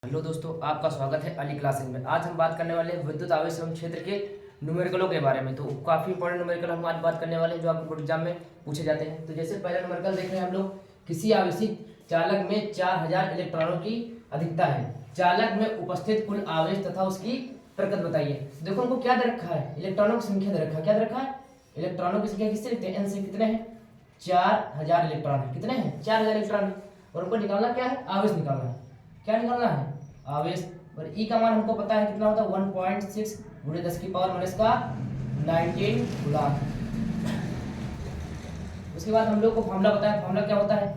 Hello दोस्तों, आपका स्वागत है अली क्लासेज में। आज हम बात करने वाले हैं विद्युत आवेश एवं क्षेत्र के न्यूमेरिकलों के बारे में। तो काफ़ी इंपॉर्टेंट न्यूमेरिकल हम आज बात करने वाले हैं जो आपको बोर्ड एग्जाम में पूछे जाते हैं। तो जैसे पहला न्यूमेरिकल देख रहे हैं हम लोग, किसी आवेशित चालक में 4000 इलेक्ट्रॉनों की अधिकता है। चालक में उपस्थित कुल आवेश तथा उसकी प्रकृति बताइए। देखो हमको क्या दे रखा है, इलेक्ट्रॉनों की संख्या दे रखा है। क्या दे रखा है? इलेक्ट्रॉनों की संख्या किससे लिखते हैं? एन से। कितने हैं? 4000 इलेक्ट्रॉन है। कितने हैं? 4000 इलेक्ट्रॉन है। और हमको निकालना क्या है? आवेश निकालना है। क्या निकालना है? आवेश। और ई का मान हमको पता है कितना होता है? 1.6 गुणे 10 की पावर माइनस का 19 कूलम। उसके बाद हम लोग को फॉर्मूला पता है। फॉर्मूला क्या होता है?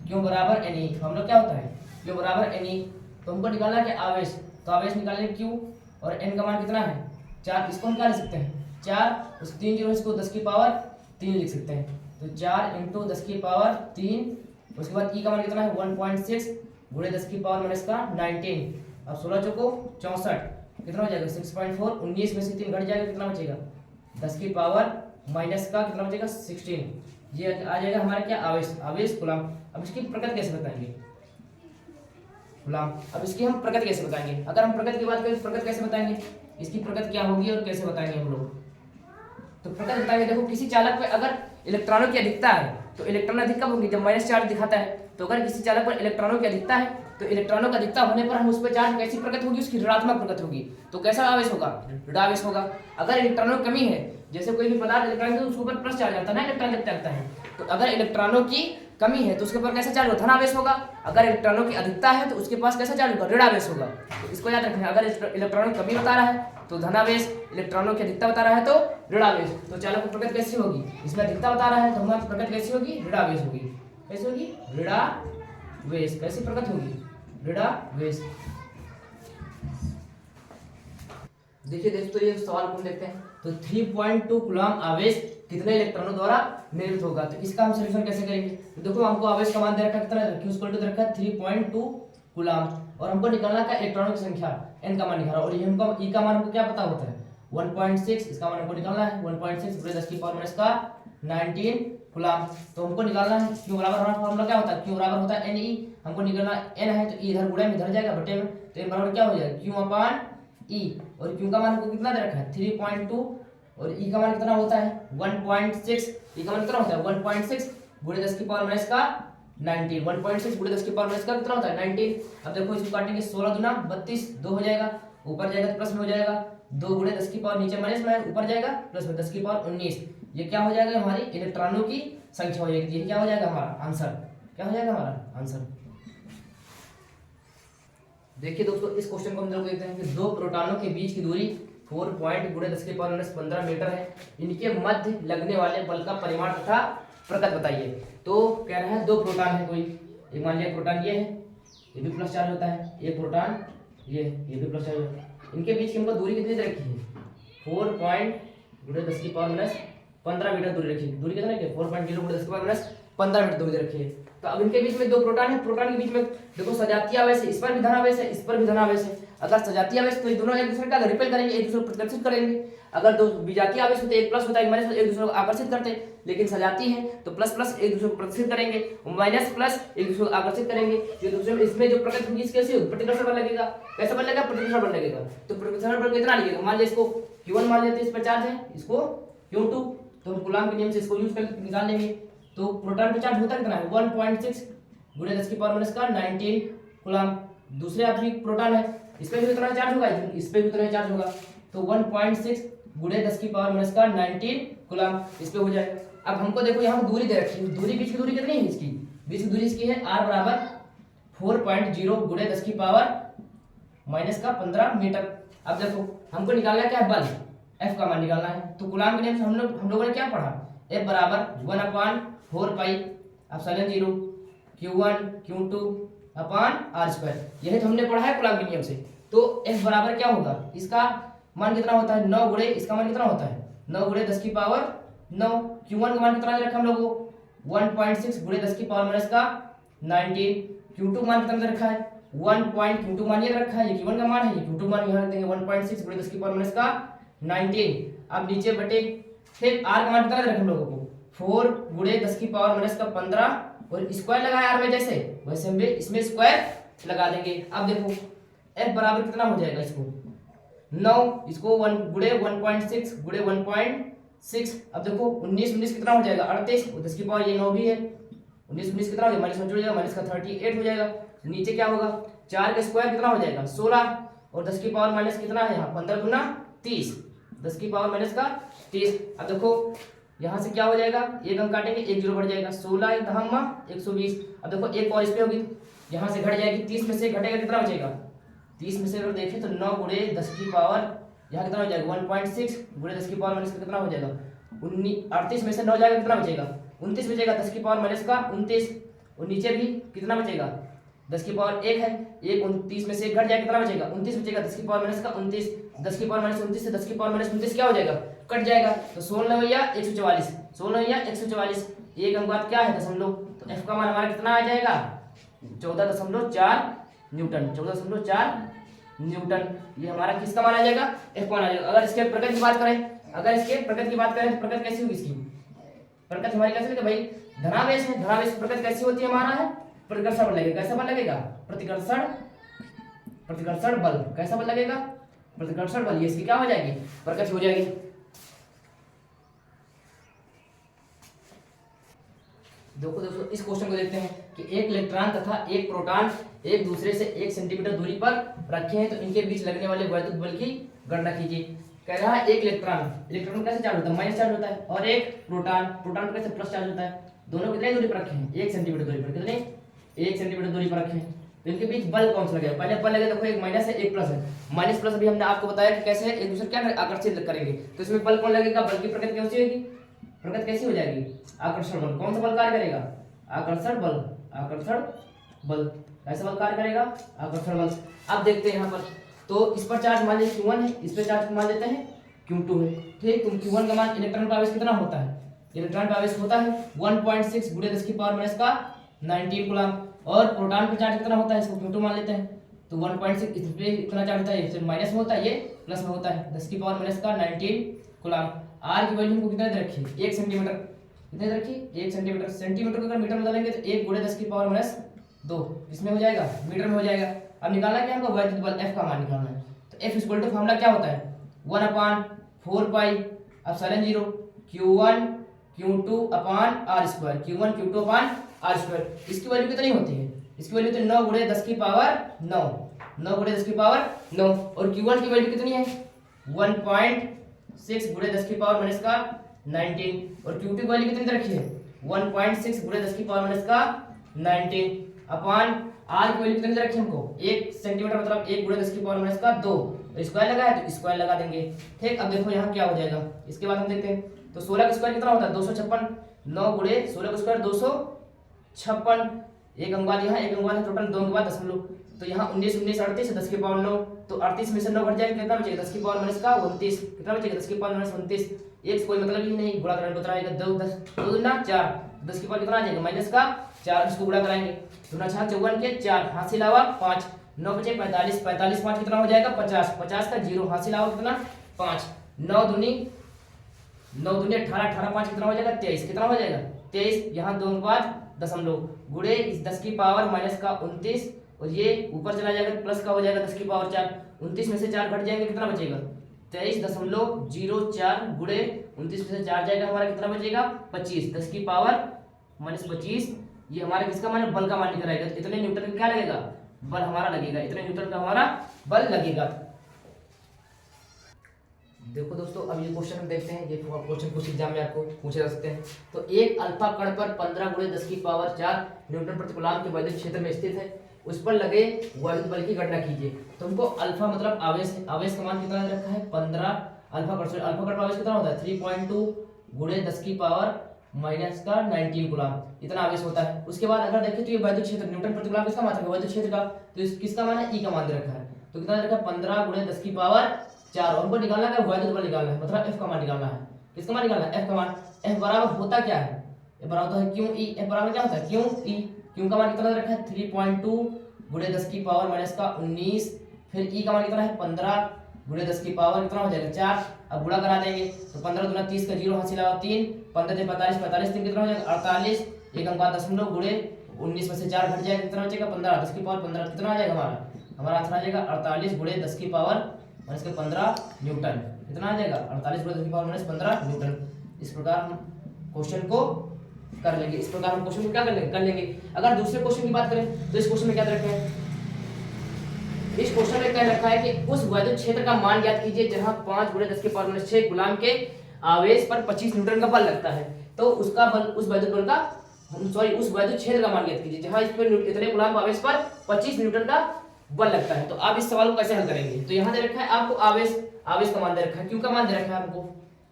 क्यू बराबर एन ई। फॉर्मूला क्या होता है? क्यू बराबर एन ई। तो हमको निकालना है आवेश। तो आवेश निकालने क्यू और एन का मान कितना है? 4। इसको हम क्या लिख सकते हैं? 4 उस 3 जीरो इसको 10 की पावर 3 लिख सकते हैं। तो 4 इंटू 10 की पावर 3। उसके बाद ई का मान कितना है? 1.6 गुणे 10 की पावर माइनस का 19। अब 16 चौको 64 कितना हो जाएगा? 6.4। 19 में से 3 घट जाएगा, कितना बचेगा? 10 की पावर माइनस का कितना बचेगा? 16। ये आ जाएगा हमारा क्या? आवेश। आवेश कूलम। अब इसकी प्रकृति कैसे बताएंगे? कूलम। अब इसकी हम प्रकृति कैसे बताएंगे? अगर हम प्रकृति की बात करें तो प्रकृति कैसे बताएंगे? इसकी प्रकृति क्या होगी और कैसे बताएंगे हम लोग? तो प्रकृति बताएंगे। देखो, किसी चालक पे अगर इलेक्ट्रॉनों की अधिकता है तो इलेक्ट्रॉन अधिक कब होगी? जब माइनस चार्ज दिखाता है। तो अगर किसी चालक पर इलेक्ट्रॉनों की अधिकता है तो इलेक्ट्रॉनों की अधिकता होने पर हम उस पर चार्ज कैसी प्रकृति होगी? उसकी ऋणात्मक प्रकृति होगी। तो कैसा आवेश होगा? ऋणावेश होगा। अगर इलेक्ट्रॉनों की कमी है, जैसे कोई भी पदार्थ इलेक्ट्रॉन उसके ऊपर प्लस चार्ज आता है ना, इलेक्ट्रॉन लगता है। तो अगर इलेक्ट्रॉनों की कमी है तो उसके ऊपर कैसा चार्ज होगा? धनावेश होगा। अगर इलेक्ट्रॉनों की अधिकता है तो उसके पास कैसा चार्ज होगा? ऋणावेश होगा। तो इसको याद रखना है। अगर इलेक्ट्रॉनों की कमी बता रहा है तो धनावेश, इलेक्ट्रॉनों की अधिकता बता रहा है तो ऋणावेश। तो चालक की प्रकृति कैसी होगी? इसमें अधिकता बता रहा है तो हमारी प्रकृति कैसी होगी? ऋणावेश होगी। कैसी होगी? ऋणावेश। कैसी प्रकृति होगी? ऋणावेश। देखिए दोस्तों, ये सवाल को देखते हैं। तो 3.2 कूलम आवेश कितने इलेक्ट्रॉनों द्वारा निर्मित होगा? तो इसका हम सॉल्यूशन कैसे करेंगे? तो देखो, हमको आवेश का मान दे रखा है कितना? Q = दे रखा है 3.2 कूलम। और हमको निकालना है इलेक्ट्रॉनों की संख्या, n का मान निकालना। और ये हमको e का मान हमको क्या पता होता है? 1.6। इसका मान हमको निकालना है 1.6 गुणे 10 की पावर माइनस का 19 कूलम। तो हमको निकालना है Q बराबर, हमारा फॉर्मूला क्या होता है? Q बराबर होता है Ne। हमको निकालना n है तो e इधर गुणे में इधर जाएगा बटे में। तो n बराबर क्या हो जाएगा? Q/E। और Q का मान हमको कितना दे रखा है? 3.2। और E का मान कितना होता है? 1.6। E का मान कितना होता है? 1.6 गुणे 10 की पावर माइनस का 19। 1.6 गुणे 10 की पावर माइनस का कितना होता है? 19। अब देखो, इसको काटेंगे 16 दूना 32, 2 हो जाएगा। ऊपर जाएगा तो प्लस में हो जाएगा। 2 गुणे 10 की पावर नीचे माइनस में, ऊपर जाएगा प्लस में 10 की पावर 19। ये क्या हो जाएगा? हमारी इलेक्ट्रॉनों की संख्या हो जाएगी। ये क्या हो जाएगा? हमारा आंसर। क्या हो जाएगा हमारा आंसर? देखिए दोस्तों, इस क्वेश्चन को हम लोग देखते हैं कि दो प्रोटॉनों के बीच की दूरी 4 पॉइंट गुणे 10 की पावर माइनस 15 मीटर है। इनके मध्य लगने वाले बल का परिमाण तथा प्रकृति बताइए। तो कह रहा है दो प्रोटॉन है कोई। एक मान लिया प्रोटॉन ये है, ये भी प्लस चार्ज होता है। एक प्रोटॉन ये भी प्लस चार्ज होता है। इनके बीच की हमको दूरी कितनी दे रखी है? 4 पॉइंट गुणे 10 की पावर माइनस 15 मीटर दूरी रखी है। दूरी कितना है? 4.0 गुणे 10 की पावर माइनस 15 मीटर दूरी दे रखी है। तो अब इनके बीच में दो प्रोटॉन है। प्रोटॉन के बीच में देखो सजातीय आवेश है, इस पर भी धनावेश है, इस पर भी धनावेश है। अगर सजातीय आवेश तो ये दोनों एक दूसरे का रिपेल करेंगे, एक दूसरे को प्रतिकर्षित करेंगे। अगर दो विजातीय आवेश होते एक प्लस होता है, माइनस एक दूसरे को आकर्षित करते हैं। लेकिन सजाती है तो प्लस प्लस एक दूसरे को प्रतिकर्षित करेंगे, माइनस प्लस एक दूसरे को आकर्षित करेंगे। ये दूसरे में इसमें जो प्रकृति होगी कैसे होगी? प्रतिकर्षण बल लगेगा। कैसा बल लगेगा? प्रतिकर्षण बल लगेगा। तो प्रतिकर्षण बल कितना लगेगा? मान लीजिए इसको Q1 मान लेते हैं, इस पर चार्ज है, इसको Q2। तो हम कूलम के नियम से इसको यूज करके निकाल लेंगे। तो प्रोटॉन पे चार्ज होता कितना है? 1.6 गुणे 10 की पावर माइनस का 19 कूलम। दूसरे आदमी प्रोटॉन है, इस पे भी उतना चार्ज होगा, इस पे भी उतना चार्ज होगा। तो 1.6 गुणे 10 की पावर माइनस का 19 कूलम इस पे हो जाएगा। अब हमको देखो यहाँ दूरी दे रखी है। दूरी बीच की दूरी कितनी है? इसकी बीच की दूरी इसकी है r बराबर 4.0 गुणे 10 की पावर माइनस का 15 मीटर। अब देखो, हमको निकालना क्या है? बल। F का मान निकालना है। तो कूलम के नियम से हम लोगों ने क्या पढ़ा? F बराबर 1/4 pi epsilon 0 Q1 Q2 upon r²। यही तो हमने पढ़ा है कूलम के नियम से। तो F बराबर क्या होगा? इसका मान कितना होता है? 9 गुणे इसका मान कितना होता है? 9 गुणे 10 की पावर 9। Q1 का मान कितना दे रखा हम लोगों को? 1.6 गुणे 10 की पावर माइनस का 19। Q2 मान कितना दे रखा है? 1. Q2 मान ये दे रखा है, ये Q1 का मान है, ये Q2 मान यहाँ रख देंगे 1.6 गुणे 10 की पावर माइनस का 19। अब नीचे बटे फिर r का मान कितना दे रखा हम लोगों को? 4 गुणे 10 की पावर माइनस का 15 और स्क्वायर लगाया r में, जैसे वैसे हम भी इसमें स्क्वायर लगा देंगे। अब देखो f बराबर कितना हो जाएगा इसको 9, इसको 1 गुड़े 1.6 गुड़े 1.6। अब देखो 19 कितना हो जाएगा 38, 10 की पावर ये 9 भी है, 19 कितना हो जाएगा माइनस 1 जुड़ जाएगा, माइनस का 38 हो जाएगा। नीचे क्या होगा 4 का स्क्वायर कितना हो जाएगा 16, और 10 की पावर माइनस कितना है यहाँ 15 गुना 30, 10 की पावर माइनस का 30। अब देखो यहाँ से क्या हो जाएगा, एक अंक काटेंगे, एक जीरो बढ़ जाएगा, 16 दहम्मा 120। अब देखो एक पावर इस पे होगी, यहाँ से घट जाएगी, 30 में से घटेगा कितना बचेगा, 30 में से अगर देखें तो 9 गुड़े 10 की पावर यहाँ कितना हो जाएगा 1.6 गुड़े 10 की पावर माइनस का कितना हो जाएगा 38 में से 9 जाएगा कितना बचेगा 29 बचेगा, 10 की पावर माइनस का 29, और नीचे भी कितना बचेगा 10 की पावर 1 है, 1 29 में से घट जाएगा कितना बचेगा 29 बचेगा, 10 की पावर माइनस का 29, 10 की पावर माइनस 29 से 10 की पावर माइनस 29 क्या हो जाएगा कट जाएगा, तो 16 या 144, 16 या 144, एक अंक बाद क्या है दशमलव, तो f का मान हमारा कितना आ जाएगा 14.4 न्यूटन, 14.4 न्यूटन। ये हमारा किसका मान आ जाएगा f मान आ जाएगा। अगर इसके प्रकृति की बात करें, अगर इसके प्रकृति की बात करें तो प्रकृति कैसी होगी इसकी, प्रकृति हमारी कैसे लगेगा भाई धनावेश है, धनावेश प्रकृति कैसी होती है हमारा है प्रतिकर्षण बल लगेगा, कैसा बल लगेगा प्रतिकर्षण बल, कैसा बल लगेगा प्रतिकर्षण बल, ये इसकी क्या हो जाएगी प्रकृति हो जाएगी। देखो दोस्तों इस क्वेश्चन को देखते हैं कि एक इलेक्ट्रॉन तथा एक प्रोटॉन एक दूसरे से 1 सेंटीमीटर दूरी पर रखे हैं, तो इनके बीच लगने वाले वैद्युत बल की गणना कीजिए। कह रहा है एक इलेक्ट्रॉन कैसे चार्ज होता है माइनस चार्ज होता है, और एक प्रोटॉन कैसे प्लस चार्ज होता है, दोनों कितने दूरी पर रखे हैं 1 सेंटीमीटर दूरी पर, कितने 1 सेंटीमीटर दूरी पर रखे हैं, तो इनके बीच बल कौन सा लगेगा, पहले बल लगे देखो एक माइनस है एक प्लस है, माइनस प्लस अभी हमने आपको बताया कि कैसे एक दूसरे क्या आकर्षित करेंगे, तो इसमें बल कौन लगेगा, बल की प्रकृति कैसी होगी, प्रकृति कैसी हो जाएगी आकर्षण बल, कौन सा बल कार्य करेगा आकर्षण बल, ऐसा बल कार्य करेगा आकर्षण बल। अब देखते हैं यहाँ पर, तो इस पर चार्ज मान लीजिए Q1 है, इस पर चार्ज मान लेते हैं Q2 है, ठीक, तो Q1 का मान इलेक्ट्रॉन का आवेश कितना होता है, इलेक्ट्रॉन का आवेश होता है 1.6 गुणे 10 की पावर माइनस का 19 कूलम, और प्रोटॉन का चार्ज कितना होता है इसको Q2 मान लेते हैं, तो 1.6 इस पे इतना चार्ज होता है, फिर माइनस में होता है, ये प्लस में होता है 10 की पावर माइनस का 19 कूलम। आर की वैल्यू को कितना दे रखी है 1 सेंटीमीटर, कितने दे रखी 1 सेंटीमीटर, सेंटीमीटर को अगर मीटर में बदलेंगे तो 1 गुणे 10 की पावर माइनस 2 किसमें हो जाएगा मीटर में हो जाएगा। अब निकालना क्या हमको वैद्युत बल F का मान निकालना है, तो F इक्वल टू फॉर्मूला क्या होता है 1/4 pi epsilon 0 Q1 Q2 upon r square, Q1 Q2 upon r square. इसकी वैल्यू कितनी होती है, इसकी वैल्यू तो 9 गुणे 10 की पावर 9, 9 गुणे 10 की पावर 9, और Q1 की वैल्यू कितनी है 1.6 गुणे 10 की पावर माइनस का 19, और Q2 की वैल्यू कितनी रखी है 1.6 गुणे 10 की पावर माइनस का 19 अपॉन r की वैल्यू कितनी रखी हमको 1 सेंटीमीटर मतलब 1 गुणे 10 की पावर माइनस का 2, तो स्क्वायर लगा है तो स्क्वायर लगा देंगे, ठीक। अब देखो यहाँ क्या हो जाएगा, इसके बाद हम देखते हैं, तो 16 का स्क्वायर कितना होता है 256, 9 गुणे 16 का स्क्वायर 256, एक अंक बाद यहाँ एक अंक बाद टोटल 2 अंक बाद दशमलव, तो यहाँ 19 19 38 10 की पावर 9, तो 38 में से 9 घट जाएगा कितना बचेगा 10 की पावर माइनस का 29, कितना बचेगा 10 की पावर माइनस 29, एक कोई मतलब ही नहीं, गुणा करने को आएगा 2 10 2 दूना 4, 10 की पावर कितना आ जाएगा माइनस का 4, इसको गुणा कराएंगे, दूना 4 54 के 4 हासिल आवा 5, 9 बचे 45, 45 5 कितना हो जाएगा 50, 50 का 0 हासिल आवा कितना 5, 9 दूनी 18, 18 5 कितना हो जाएगा 23, कितना हो जाएगा 23, यहाँ 2 अंक बाद दशमलव गुणे इस 10 की पावर माइनस का 29, और ये ऊपर चला जाएगा प्लस का हो जाएगा 10 की पावर 4, 29 में से 4 घट जाएंगे कितना बचेगा 23.04 गुणे 29 में से 4 जाएगा हमारा कितना बचेगा 25, 10 की पावर माइनस 25, ये हमारा किसका मान है बल का मान निकल आएगा, तो इतने न्यूटन का क्या लगेगा बल हमारा लगेगा, इतने न्यूटन का हमारा बल लगेगा। देखो दोस्तों अब ये क्वेश्चन हम देखते हैं, ये क्वेश्चन कुछ एग्जाम में आपको पूछे जा सकते हैं। तो एक अल्फा कण पर 15 गुणे 10 की पावर 4 न्यूटन प्रति कूलम के वैद्युत क्षेत्र में स्थित है, उस पर लगे वैद्युत बल की गणना कीजिए। तो हमको अल्फा मतलब आवेश है, आवेश का मान कितना रखा है 15, अल्फा कण का आवेश कितना होता है 3.2 गुणे 10 की पावर माइनस का 19 कूलम, इतना आवेश होता है। उसके बाद अगर देखें तो ये वैद्युत क्षेत्र न्यूटन प्रति कूलम किसका मान है वैद्युत क्षेत्र का, तो किसका मान है ई का मान रखा है, तो कितना रखा है 15 गुणे 10 की पावर 4, हमको निकालना है वैद्युत बल निकालना है, मतलब F का मान निकालना है, किसका मान निकालना है F का मान। F बराबर होता क्या है, F बराबर होता है क्यू ई, F बराबर क्या होता है क्यू ई, क्यू का मान कितना रखा है 3.2 गुणे 10 की पावर माइनस का 19, फिर ई का मान कितना है 15 गुणे 10 की पावर कितना हो जाएगा 4, अब गुणा करा देंगे तो 15 दूना 30 का 0 हासिल आवा 3, 15 से 45, 45 3 कितना हो जाएगा 48, एक अंक बाद दशमलव गुणे 19 में से 4 घट जाएगा कितना बचेगा 15, 10 की पावर 15 कितना आ जाएगा हमारा हमारा आंसर आ जाएगा 48 गुणे 10 की पावर माइनस के 15 न्यूटन। कितना आ जाएगा 48 गुणे 10 की पावर माइनस 15 न्यूटन। इस प्रकार हम क्वेश्चन को कर लेंगे। इस प्रकार हम क्वेश्चन को क्या कर लेंगे। अगर दूसरे क्वेश्चन की बात करें तो इस क्वेश्चन में क्या रखा है, इस क्वेश्चन में कह रखा है कि उस वैद्युत क्षेत्र का मान ज्ञात कीजिए जहां 5 गुणे 10 की पावर माइनस 6 कूलम के आवेश पर 25 न्यूटन का बल लगता है। तो उसका बल, उस वैद्युत बल का उस वैद्युत क्षेत्र का मान ज्ञात कीजिए जहां इस पर इतने कूलम आवेश पर 25 न्यूटन का बल लगता है। तो आप इस सवाल को कैसे हल करेंगे। तो यहाँ दे रखा है आपको आवेश का मान दे रखा है, क्यू का मान दे रखा है हमको,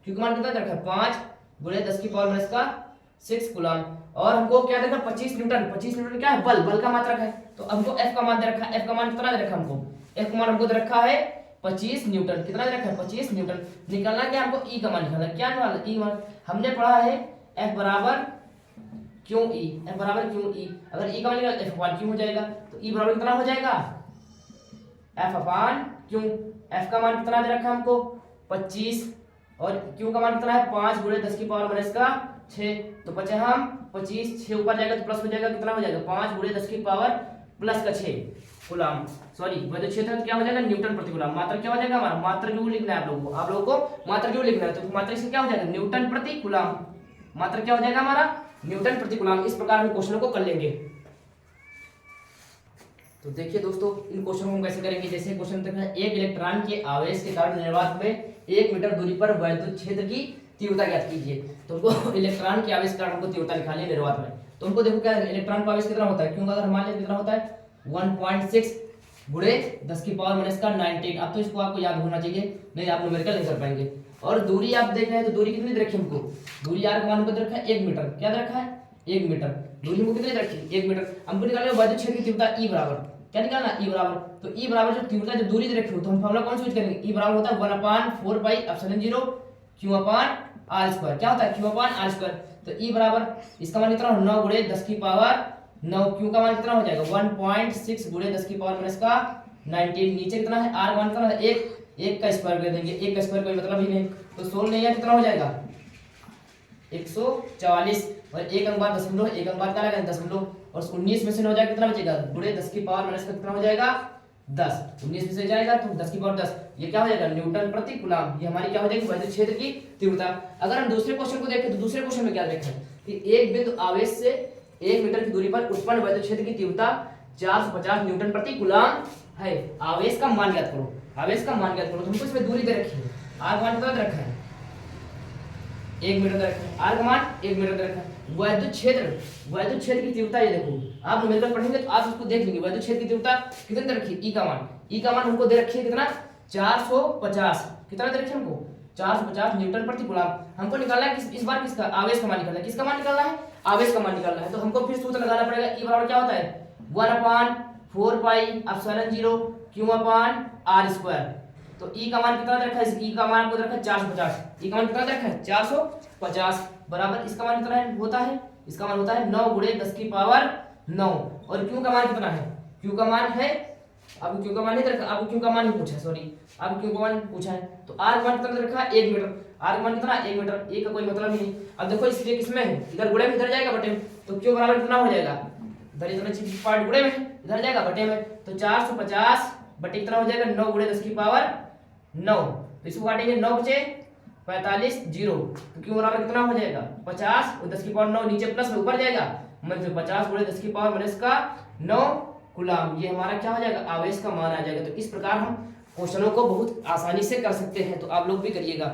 क्यू का मान कितना दे रखा है 5 गुणे 10 की पावर माइनस का 6 कूलम, और हमको क्या दे रखा है 25 न्यूटन। 25 न्यूटन क्या है, बल का मात्रक है। तो हमको एफ का मान दे रखा है, एफ का मान कितना दे रखा है हमको, एफ का मान हमको दे रखा है 25 न्यूटन। कितना दे रखा है 25 न्यूटन। निकालना क्या हमको, ई का मान निकालना। क्या निकालना, ई मान हमने पढ़ा है एफ बराबर क्यू ई, एफ बराबर क्यू ई। अगर ई का मान निकाला एफ अपान क्यू हो जाएगा। तो ई बराबर कितना हो जाएगा एफ अपान क्यू। एफ का मान कितना दे रखा है हमको 25, और क्यू का मान कितना है 5 गुणे 10 की पावर माइनस का 6। तो बचे हम 25, 6 ऊपर जाएगा तो प्लस हो जाएगा, कितना हो जाएगा 5 गुणे 10 की पावर प्लस का 6 कूलम। सॉरी वैद्युत क्षेत्र क्या हो जाएगा न्यूटन प्रति कूलम। मात्रा क्या हो जाएगा हमारा, मात्रा क्यों लिखना है आप लोगों को मात्रा क्यों लिखना है। तो मात्रा से क्या हो जाएगा न्यूटन प्रति कूलम। मात्रा क्या हो जाएगा हमारा न्यूटन प्रति कूलम। इस प्रकार हम क्वेश्चनों को कर लेंगे। तो देखिए दोस्तों इन क्वेश्चन को हम कैसे करेंगे। जैसे क्वेश्चन तक है, एक इलेक्ट्रॉन के आवेश के कारण निर्वात में 1 मीटर दूरी पर वैद्युत क्षेत्र की तीव्रता ज्ञात कीजिए। तो हमको इलेक्ट्रॉन के आवेश के कारण हमको तीव्रता निकालनी है निर्वात में। तो हमको देखो क्या इलेक्ट्रॉन का आवेश कितना होता है, क्योंकि अगर हमारे लिए कितना होता है 1.6 गुणे 10 की पावर माइनस का 19। अब तो इसको आपको याद होना चाहिए, नहीं आप न्यूमेरिकल नहीं कर पाएंगे। और दूरी आप देख रहे हैं तो दूरी कितनी रखी हमको, दूरी आर का मान हमको रखा है 1 मीटर। क्या रखा है 1 मीटर। दूरी हमको कितनी रखी है 1 मीटर। हमको निकालना है वैद्युत क्षेत्र की तीव्रता ई बराबर, क्या निकालना ई बराबर। तो ई बराबर जो तीव्रता जो दूरी रखी हो तो हम फार्मूला कौन सा यूज करेंगे, ई बराबर होता है 1/4 pi epsilon 0 Q upon R square. क्या होता है क्यू अपान आर स्क्वायर। तो ई बराबर इसका मान कितना 9 गुणे 10 की पावर 9, क्यू का मान कितना हो जाएगा 1.6 गुणे 10 की पावर माइनस का 19। नीचे कितना है आर का मान कितना है 1 का स्क्वायर कर देंगे, 1 का स्क्वायर कोई मतलब ही नहीं। तो 16 नहीं है, कितना हो जाएगा 144, और 1 अंक बाद दशमलव, 1 अंक बाद क्या लगाएंगे दशमलव, और 19 में से हो जाएगा कितना बचेगा गुणे 10 की पावर माइनस का कितना हो जाएगा 10। 19 में से जाएगा तो 10 की पावर 10, ये क्या हो जाएगा न्यूटन प्रति कूलम। ये हमारी क्या हो जाएगी वैद्युत क्षेत्र की तीव्रता। अगर हम दूसरे क्वेश्चन को देखें तो दूसरे क्वेश्चन में क्या देखा है कि एक बिंदु आवेश से 1 मीटर की दूरी पर उत्पन्न वैद्युत क्षेत्र की तीव्रता 450 न्यूटन प्रति कूलम है। आवेश का मान ज्ञात करो, आवेश का मान ज्ञात करो। तो हमको इसमें दूरी दे रखी है, आर का मान कितना रखा है 1 मीटर दे रखा है, आर का मान 1 मीटर दे रखा है। वैद्युत क्षेत्र की तीव्रता ये देखो आप न्यूमेरिकल पढ़ेंगे तो आप उसको देख लेंगे। वैद्युत क्षेत्र की तीव्रता कितनी दे रखी है ई का मान हमको दे रखी है कितना 450। कितना दे रखी है हमको 450 न्यूटन प्रति कूलम। हमको निकालना है इस बार किसका आवेश का मान निकालना है। किसका मान निकालना है आवेश का मान निकालना है। तो हमको फिर सूत्र लगाना पड़ेगा। ई बराबर क्या होता है 1/4 pi epsilon 0 Q upon R square. तो ई का मान कितना रखा है, ई का मान आपको रखा है 450। ई का मान कितना रखा है 450 बराबर इसका मान कितना है होता है, इसका मान होता है 9 गुणे 10 की पावर 9। और क्यू का मान कितना है, क्यू का मान है, अब क्यू का मान नहीं रखा, अब क्यू का मान ही पूछा है, सॉरी अब क्यू का मान पूछा है। तो आर का मान कितना रखा है 1 मीटर। आर का मान कितना 1 मीटर, ए का कोई मतलब ही नहीं। अब देखो इसलिए किसमें है इधर गुणे में इधर जाएगा बटे में, तो क्यू बराबर कितना हो जाएगा इधर इतना पार्ट गुणे में इधर जाएगा बटे में। तो 450 बटे कितना हो जाएगा 9 गुणे 10 की पावर 9। तो इसको काटेंगे 9 बचे 45 0। तो क्यू बराबर कितना हो जाएगा 50 और 10 की पावर 9 नीचे प्लस में ऊपर जाएगा मतलब 50 गुणे 10 की पावर माइनस का 9 कूलम। ये हमारा क्या हो जाएगा आवेश का मान आ जाएगा। तो इस प्रकार हम क्वेश्चनों को बहुत आसानी से कर सकते हैं। तो आप लोग भी करिएगा।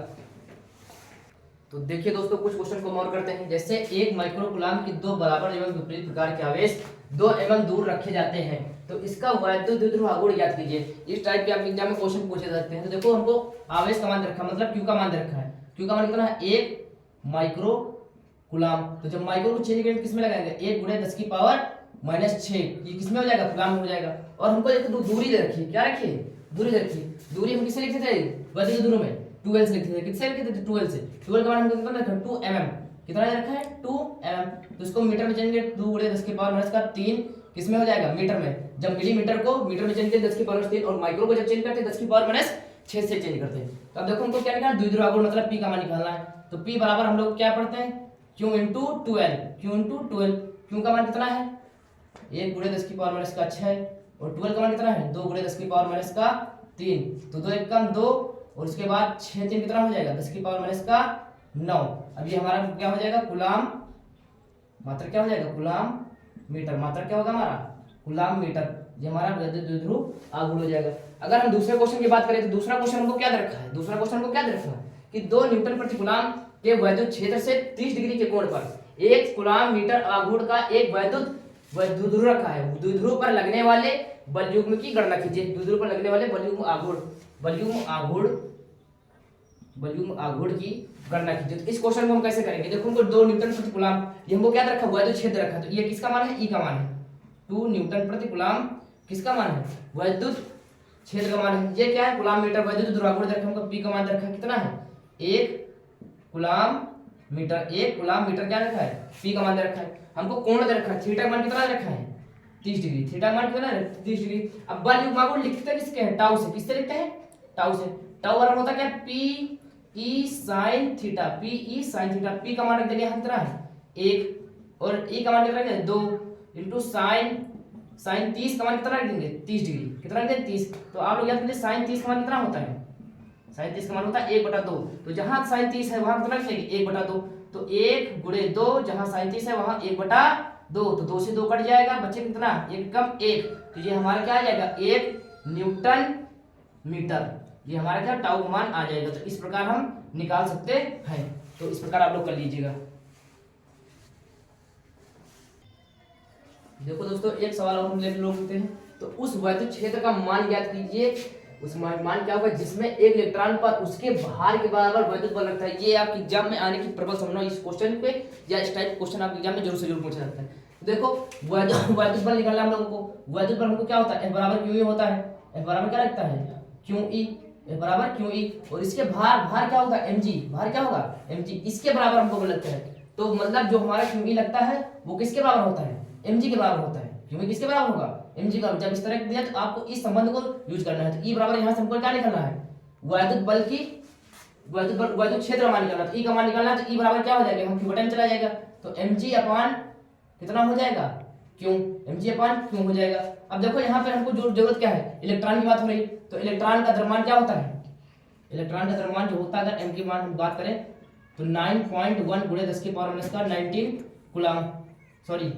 तो देखिए दोस्तों कुछ क्वेश्चन को और करते हैं। जैसे 1 माइक्रो कूलम के 2 बराबर एवं विपरीत प्रकार के आवेश 2 mm दूर रखे जाते हैं तो इसका वैद्युत द्विध्रुव आघूर्ण ज्ञात कीजिए। इस टाइप के आप एग्जाम में क्वेश्चन पूछे जाते हैं। तो देखो हमको आवेश का मान रखा मतलब क्यू का मान रखा है। क्यू का मान कितना है 1 माइक्रो कूलम। तो जब माइक्रो को चेंज करेंगे किसमें लगाएंगे 1 गुणे 10 की पावर माइनस 6। ये किसमें हो जाएगा कूलम में हो जाएगा। और हमको देखो दूरी दे रखी है, क्या रखी है दूरी दे रखी है। दूरी हम किससे लिखते थे वैद्युत द्विध्रुव में 12 से लिखते थे। किससे लिखते थे 12 से। 12 का मान हमको कितना रखा है 2 mm। कितना रखा है 2 mm। तो इसको मीटर में चेंज 2 गुणे 10 की पावर माइनस का 3 किसमें हो जाएगा मीटर में। जब मिलीमीटर को मीटर में चेंज करते 10 की पावर 3 और माइक्रो को जब चेंज करते 10 की पावर माइनस 6 से चेंज करते हैं। तो अब देखो हमको क्या निकालना है द्विध्रुव आघूर्ण मतलब P का मान निकालना है। तो P बराबर हम लोग क्या पढ़ते हैं Q into 12। Q into 12 Q का मान कितना है 1 गुणे 10 की पावर माइनस का 6 और 12 का मान कितना है 2 गुणे 10 की पावर माइनस का 3, तो 2 एक कम 2, और उसके बाद 6 3 कितना हो जाएगा 10 की पावर माइनस का 9। अब ये हमारा क्या हो जाएगा कूलाम, मात्रा क्या हो जाएगा कूलाम मीटर, मात्रा क्या होगा हमारा कूलाम मीटर, ये हमारा द्विध्रुव आघूर्ण हो जाएगा। अगर हम दूसरे क्वेश्चन की बात करें तो दूसरा क्वेश्चन हमको क्या दे रखा है, दूसरा क्वेश्चन हमको क्या दे रखा है कि 2 न्यूटन प्रति कूलाम के वैद्युत क्षेत्र से 30 डिग्री के कोण पर एक कूलाम मीटर आघूर्ण का एक द्विध्रुव रखा है, द्विध्रुव पर लगने वाले बलयुग्म की गणना कीजिए। द्विध्रुव पर लगने वाले बलयुग्म आघूर्ण की गणना कीजिए। तो इस क्वेश्चन को हम कैसे करेंगे, देखो हमको 2 न्यूटन प्रति कूलाम, ये हमको क्या रखा वैद्युत क्षेत्र रखा, तो ये किसका मान है ई का मान है, 2 न्यूटन प्रति कूलाम किसका मान है वैद्युत क्षेत्र का मान है। ये क्या है कूलाम मीटर वैद्युत ध्रुवाघूर्ण रखा, हमको पी का मान रखा कितना है 1 कूलाम मीटर, 1 कूलाम मीटर क्या रखा है पी का मान दे रखा है। हमको कोण दे रखा है, थीटा का मान कितना रखा है 30 डिग्री, थीटा का मान कितना है 30 डिग्री। अब बलयुग्म आघूर्ण लिखते हैं किसके हैं टाउ से, किससे लिखते हैं टाउ से, टाउ बराबर होता क्या P E sine theta, P E sine theta, P का मान रख देंगे हम कितना है 1 और ई का मान कितना रखेंगे 2 इनटू साइन 30 का मान कितना रख देंगे 30 डिग्री, कितना रख देंगे 30। तो आप लोग याद कीजिए साइन 30 का मान कितना होता है, साइन 30 का मान होता है 1/2, तो जहां साइन 30 है वहां कितना रख देंगे 1/2, तो 1 गुणे 2, जहां साइन 30 है वहां 1/2, तो 2 से 2 कट जाएगा, बचे कितना 1 कम 1, तो ये हमारा क्या आ जाएगा 1 न्यूटन मीटर, ये हमारा क्या टाउ का मान आ जाएगा। तो इस प्रकार हम निकाल सकते हैं, तो इस प्रकार आप लोग कर लीजिएगा। देखो दोस्तों एक सवाल और हम ले लेते हैं, तो उस वैद्युत क्षेत्र का मान ज्ञात कीजिए, उस मान क्या होगा जिसमें एक इलेक्ट्रॉन पर उसके भार के बराबर वैद्युत बल लगता है। ये आपके एग्जाम में आने की प्रबल संभावना इस क्वेश्चन पे या इस टाइप क्वेश्चन आपके एग्जाम में जरूर से जरूर पूछा जाता है। देखो वैद्युत बल निकालना हम लोगों को, वैद्युत बल हमको क्या होता है F बराबर क्यू ई होता है, F बराबर क्या लगता है क्यू ई, F बराबर क्यू ई, और इसके भार क्या होगा mg, भार क्या होगा mg, इसके बराबर हमको बल लगता है। तो मतलब जो हमारा क्यू ई लगता है वो किसके बराबर होता है mg के बराबर होता है, क्यों किसके बराबर होगा mg का। जब इस तरह दिया तो आपको इस संबंध को यूज करना है, तो E बराबर यहां से हमको क्या निकालना है वैद्युत बल की वैद्युत क्षेत्र का मान निकालना है, तो E का मान निकालना है, तो E बराबर क्या हो जाएगा हम क्यू बटन चला जाएगा, तो mg अपान कितना हो जाएगा क्यों, mg अपान क्यों हो जाएगा। अब देखो यहाँ पे हमको जो जरूरत क्या है इलेक्ट्रॉन की बात हो रही, तो इलेक्ट्रॉन का द्रव्यमान क्या होता है, इलेक्ट्रॉन का द्रव्यमान जो होता है अगर m की मान हम बात करें तो 9.1 गुणे 10 की पावर माइनस का 19 कूलम, सॉरी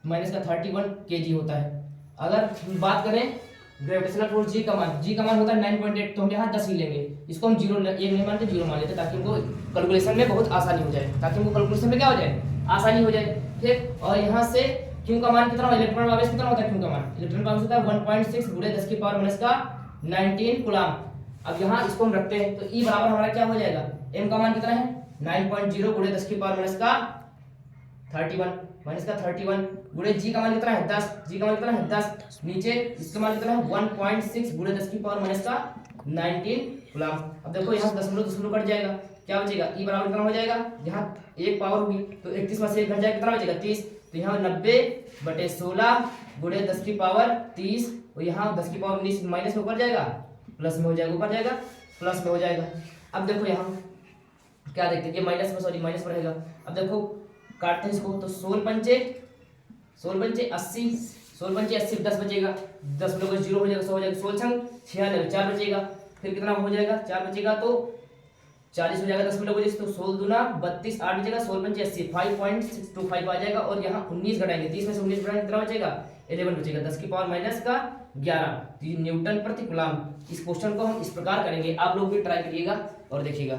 माइनस का 31 kg होता है। अगर हम बात करें ग्रेविटेशनल फोर्स g का मान होता है 9.8, तो हम यहाँ 10 ही लेंगे, इसको हम 0 1 नहीं मानते 0 मान लेते ताकि हमको कैलकुलेशन में बहुत आसानी हो जाए, ताकि हमको कैलकुलेशन में क्या हो जाए आसानी हो जाए, ठीक। और यहाँ से क्यू का मान कितना होता है, इलेक्ट्रॉन आवेश कितना होता है क्यू का मान, इलेक्ट्रॉन का आवेश होता है 1.6 गुणे 10 की पावर माइनस का 19 कूलम। अब यहाँ इसको हम रखते हैं तो E बराबर हमारा क्या हो जाएगा m का मान कितना है 9.0 गुणे 10 की पावर माइनस का 31 गुणे g का मान कितना है 10, g का मान कितना है 10, नीचे इसका मान कितना है 1.6 गुणे 10 की पावर माइनस का 19 कूलम। अब देखो यहाँ दशमलव कट जाएगा, क्या बचेगा E बराबर कितना हो जाएगा, यहाँ एक पावर होगी तो 31 में से 1 घट जाएगा कितना बचेगा 30, तो यहाँ 90/16 गुणे 10 की पावर 30, और यहाँ 10 की पावर 19 माइनस में ऊपर जाएगा प्लस में हो जाएगा, ऊपर जाएगा प्लस में हो जाएगा। अब देखो यहाँ क्या देखते हैं, ये माइनस में सॉरी माइनस में रहेगा। अब देखो काटते हैं इसको, तो 16 पंचे 80, 16 पंचे 80, 10 बचेगा, 10 में 0 हो जाएगा 100 हो जाएगा, 16 छंग 96, 4 बचेगा, फिर कितना हो जाएगा 4 बचेगा तो 40 हो जाएगा, 10 में बचेगा तो 16 दूना 32, 8 बचेगा, 16 पंचे 80 5.625 आ जाएगा, और यहाँ 19 घटाएंगे, 30 में से 19 घटाएंगे कितना बचेगा 11 बचेगा, 10 की पावर माइनस का 11, तो ये न्यूटन प्रति कूलम। इस क्वेश्चन को हम इस प्रकार करेंगे, आप लोग भी ट्राई करिएगा और देखिएगा।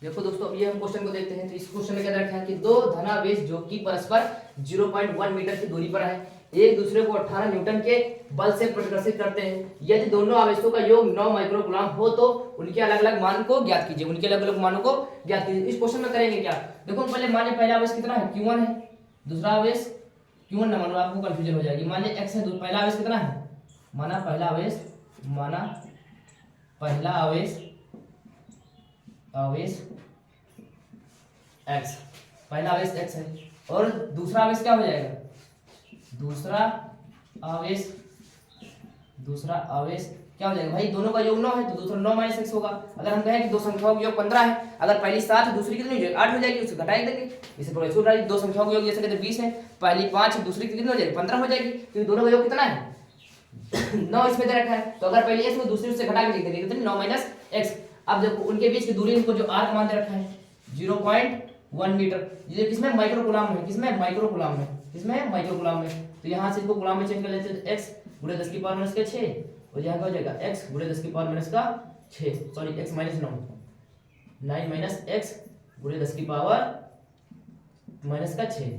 देखो दोस्तों अब ये हम क्वेश्चन को देखते हैं, तो इस क्वेश्चन में क्या रखा है कि दो धनावेश जो कि परस्पर 0.1 मीटर की दूरी पर है एक दूसरे को 18 न्यूटन के बल से प्रतिकर्षित करते हैं, यदि दोनों आवेशों का योग 9 माइक्रो कूलम हो तो उनके अलग अलग मान को ज्ञात कीजिए, उनके अलग अलग मानों को ज्ञात कीजिए। इस क्वेश्चन में करेंगे क्या, देखो पहले माने पहला आवेश कितना है Q1 है, दूसरा आवेश Q1 ना मानो आपको कंफ्यूजन हो जाएगी, मान लिया x है, पहला आवेश कितना है, माना पहला आवेश x, पहला आवेश x है, और दूसरा आवेश क्या हो जाएगा, दूसरा आवेश दूसरा आवेश क्या हो जाएगा भाई, दोनों का योग 9 है तो दूसरा 9 माइनस एक्स होगा। अगर हम कहें कि दो संख्याओं का योग 15 है, अगर पहली 7 है दूसरी कितनी हो जाएगी 8 हो जाएगी, उसको घटा देंगे। इसे प्रोग्रेसिव रही, दो संख्याओं का योग जैसे कहते 20 है, पहली 5 है दूसरी कितनी हो जाएगी 15 हो जाएगी, क्योंकि दोनों का योग कितना है 9 इसमें दे रखा है। तो अगर पहली एक्स को दूसरी उससे घटा के लिख देंगे कितनी 9 माइनस एक्स। अब देखो उनके बीच की दूरी इनको जो आर का मान दे रखा है 0.1 मीटर, ये किसमें माइक्रो कूलम में, किसमें माइक्रो कूलम में, किसमें माइक्रो कूलम में। तो यहाँ से इसको कूलम में चेंज कर लेते हैं, x गुणे 10 की पावर माइनस का 6 और यहाँ हो जाएगा x गुणे 10 की पावर माइनस का 6, sorry x minus 9 minus x गुणे 10 की पावर माइनस का 6,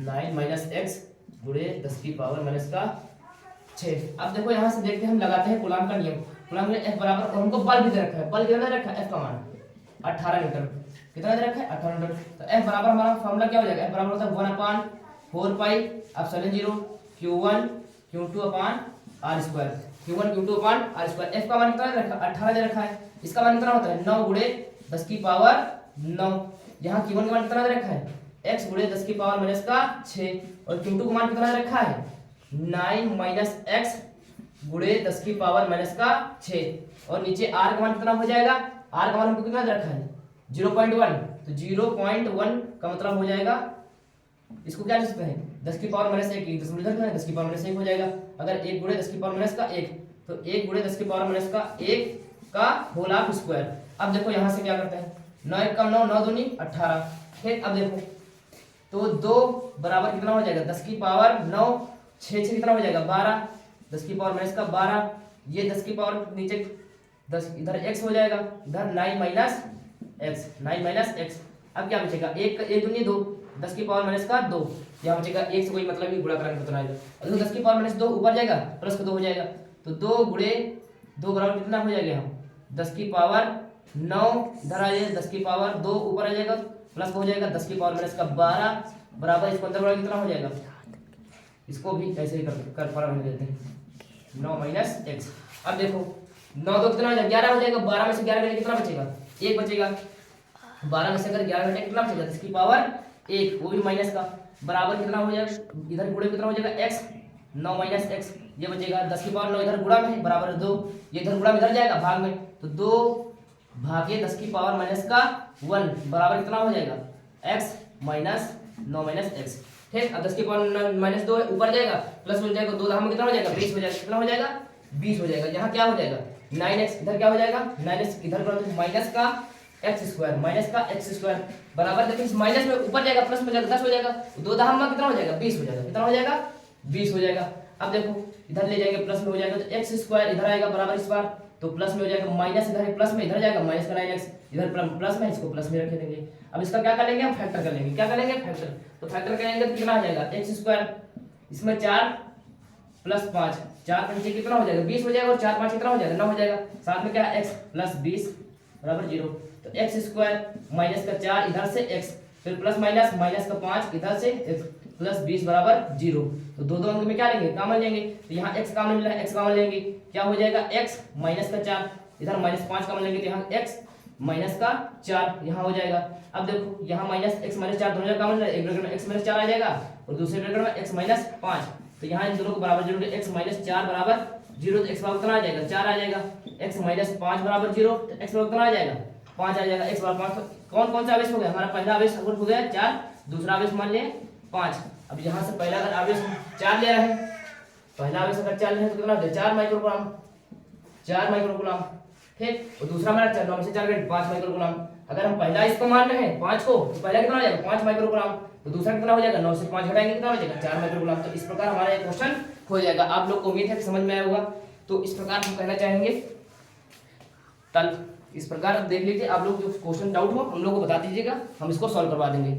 9 माइनस x गुणे 10 की पावर माइनस का 6। अब देखो यहाँ से देखते हैं, हम लगाते हैं कूलम का नियम। कूलम में F बराबर, और हमको बल भी दे रखा है, बल कितना दे रखा है F का मान 18 न्यूटन, कितना दे रखा है 18 न्यूटन। तो F बराबर हमारा फॉर्मूला क्या हो जाएगा, F बराबर होता है 1/4 पाई एप्सिलॉन 0 Q1 Q2 अपान r स्क्वायर, Q1 Q2 अपान r स्क्वायर। F का मान कितना दे रखा है 18 दे रखा है, इसका मान कितना होता है 9 गुणे 10 की पावर 9। यहाँ Q1 का मान कितना दे रखा है x गुणे 10 की पावर माइनस का 6 और Q2 का मान कितना दे रखा है 9 माइनस x गुणे 10 की पावर माइनस का 6 और नीचे r का मान कितना हो जाएगा, r का मान हमको कितना दे रखा है 0.1, तो 0.1 का मतलब हो जाएगा, इसको क्या लिख सकते हैं 10 की पावर माइनस 1, 10 इधर है 10 की पावर माइनस 1 हो जाएगा। अगर 1 गुणे 10 की पावर माइनस का 1, तो 1 गुणे 10 की पावर माइनस का 1 का होल हाफ स्क्वायर। अब देखो यहाँ से क्या करते हैं 9 1 का 9, 9 दूनी 18। ठीक, अब देखो तो 2 बराबर कितना हो जाएगा 10 की पावर 9, 6 कितना हो जाएगा 12, 10 की पावर माइनस का 12, ये 10 की पावर नीचे 10 इधर x हो जाएगा, इधर 9 माइनस x, 9 माइनस x। अब क्या बचेगा 1 दूनी 2, 10 की पावर माइनस का 2, यहाँ बचेगा 1 से कोई मतलब नहीं, गुणा करके कितना आएगा, और 10 की पावर माइनस 2 ऊपर जाएगा प्लस का 2 हो जाएगा, तो 2 गुणे 2 बराबर कितना हो जाएगा यहाँ 10 की पावर 9, इधर आ जाएगा 10 की पावर 2 ऊपर आ जाएगा प्लस का हो जाएगा 10 की पावर माइनस का 12 बराबर इसको अंदर बराबर कितना हो जाएगा, इसको भी ऐसे ही कर फॉर्म देते हैं 9 माइनस x। अब देखो 9 2 कितना हो जाएगा 11 हो जाएगा, 12 में से 11 घटे कितना बचेगा 1 बचेगा, 12 में से अगर 11 घटे कितना बचेगा 10 की पावर 1, वो भी माइनस का बराबर कितना हो जाएगा, इधर गुणे कितना हो जाएगा x 9 माइनस x, ये बचेगा 10 की पावर 9 इधर गुणा में है बराबर 2, ये इधर गुणा में इधर जाएगा भाग में, तो 2 भागे 10 की पावर माइनस का 1 बराबर कितना हो जाएगा x माइनस 9 माइनस x। ठीक, अब 10 की पावर माइनस 2 ऊपर जाएगा प्लस हो जाएगा 2 में कितना हो जाएगा 20 हो जाएगा, कितना हो जाएगा 20 हो जाएगा। यहाँ क्या हो जाएगा 9x, इधर क्या हो जाएगा 9x, इधर माइनस का x स्क्वायर, माइनस का x स्क्वायर बराबर, देखिए इस माइनस में ऊपर जाएगा प्लस में जाएगा 10 हो जाएगा, 2 में कितना हो जाएगा 20 हो जाएगा, कितना हो जाएगा 20 हो जाएगा। अब देखो इधर ले जाएंगे प्लस में हो जाएगा, तो x स्क्वायर इधर आएगा बराबर इस बार, तो प्लस में हो जाएगा, माइनस इधर है प्लस में इधर जाएगा माइनस का 9x, इधर प्लस में इसको प्लस में रख देंगे। अब इसका क्या करेंगे हम फैक्टर कर लेंगे, क्या करेंगे फैक्टर, तो फैक्टर करेंगे तो कितना आ जाएगा x स्क्वायर, इसमें 4 प्लस 5, 4 नीचे कितना हो जाएगा 20 हो जाएगा, और 4 5 कितना हो जाएगा 9 हो जाएगा, साथ में क्या है x प्लस 20 बराबर 0, तो x स्क्वायर माइनस का 4 इधर से x, फिर प्लस माइनस माइनस का 5 इधर से x प्लस 20 बराबर 0, तो दो अंक में क्या लेंगे कॉमन लेंगे, तो यहाँ x कॉमन मिला है, x कॉमन लेंगे क्या हो जाएगा x माइनस का 4, इधर माइनस 5 कॉमन लेंगे तो यहाँ x माइनस का 4 यहाँ हो जाएगा। अब देखो यहाँ माइनस x माइनस 4 दोनों जगह कॉमन है, एक ब्रैकेट में x माइनस 4 आ जाएगा और दूसरे ब्रैकेट में x माइनस 5, तो यहाँ इन दोनों को बराबर 0, x माइनस 4 बराबर 0, तो x बराबर कितना आ जाएगा 4 आ जाएगा, x माइनस 5 बराबर 0, तो x बराबर कितना आ जाएगा 5 आ जाएगा, x बराबर 5। कौन कौन सा आवेश हो गया, हमारा पहला आवेश हो गया 4, दूसरा आवेश मान लिया 5। अब यहाँ से पहला अगर आवेश 4 ले रहे हैं, पहला आवेश अगर 4 ले रहे हैं तो कितना होता है 4 माइक्रोकूलम, 4 माइक्रोकूलम। ठीक, और दूसरा हमारा 9 में से 4 घटे 5 माइक्रोकूलम। अगर हम पहला इसको मान रहे हैं 5 को, तो पहला कितना हो जाएगा 5 माइक्रोकूलम, तो दूसरा कितना हो जाएगा 9 से 5 घटाएंगे कितना हो जाएगा 4 माइक्रोकूलम। तो इस प्रकार हमारा ये क्वेश्चन हो जाएगा। आप लोग को उम्मीद है कि समझ में आया होगा। तो इस प्रकार हम कहना चाहेंगे तल, इस प्रकार देख लीजिए, आप लोग जो क्वेश्चन डाउट हो हम लोग को बता दीजिएगा, हम इसको सॉल्व करवा देंगे।